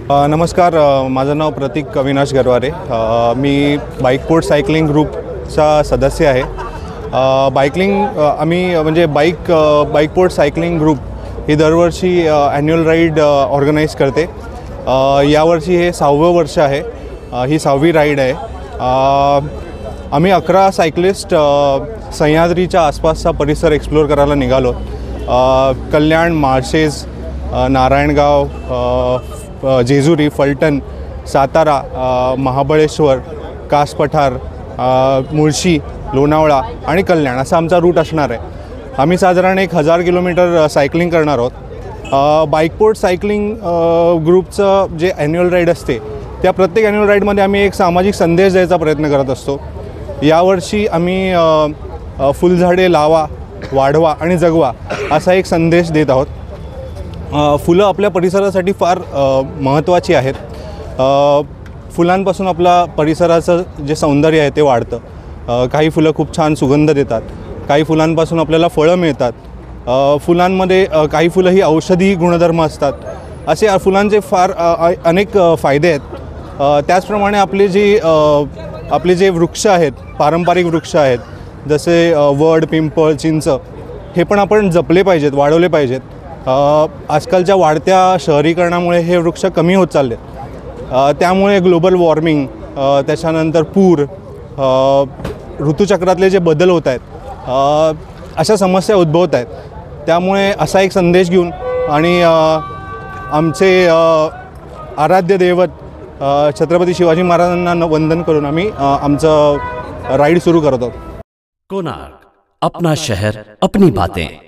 नमस्कार, माझं नाव प्रतीक अविनाश गरवारे. मी बाईकपोर्ट सायकलिंग ग्रुपचा सदस्य आहे. आम्ही म्हणजे बाईकपोर्ट सायकलिंग ग्रुप ही दरवर्षी ॲन्युअल राईड ऑर्गनाईज करते. यावर्षी हे 6वं वर्ष आहे. ही 6वी राईड आहे. आम्ही 11 सायकलिस्ट सह्याद्रीच्या आसपासचा परिसर एक्सप्लोर करायला निघालो. कल्याण, माळशेज, नारायणगाव, जेजुरी, फलटण, सातारा, महाबळेश्वर, कास पठार, मुळशी, लोणावळा आणि कल्याण असा आमचा रूट असणार आहे. आम्ही साधारण 1000 किलोमीटर सायकलिंग करणार आहोत. बाईकपोर्ट सायकलिंग ग्रुपचं जे ॲन्युअल राईड असते त्या प्रत्येक ॲन्युअल राईडमध्ये आम्ही एक सामाजिक संदेश द्यायचा प्रयत्न करत असतो. यावर्षी आम्ही फुलझाडे लावा, वाढवा आणि जगवा असा एक संदेश देत आहोत. फुलं आपल्या परिसरासाठी फार महत्त्वाची आहेत. फुलांपासून आपला परिसराचं जे सौंदर्य आहे ते वाढतं. काही फुलं खूप छान सुगंध देतात. काही फुलांपासून आपल्याला फळं मिळतात. फुलांमध्ये काही फुलं ही औषधी गुणधर्म असतात. असे फुलांचे फार अनेक फायदे आहेत. त्याचप्रमाणे आपले जे वृक्ष आहेत, पारंपरिक वृक्ष आहेत, जसे वड, पिंपळ, चिंच, हे पण आपण जपले पाहिजेत, वाढवले पाहिजेत. आजकालच्या वाढत्या शहरीकरणामुळे हे वृक्ष कमी होत चालले. त्यामुळे ग्लोबल वॉर्मिंग, त्याच्यानंतर पूर, ऋतुचक्रातले जे बदल होत आहेत, अशा समस्या उद्भवत आहेत. त्यामुळे असा एक संदेश घेऊन आणि आमचे आराध्य दैवत छत्रपती शिवाजी महाराजांना वंदन करून आम्ही आमचं राईड सुरू करतो. कोणार्क, अपना शहर, अपनी बातें.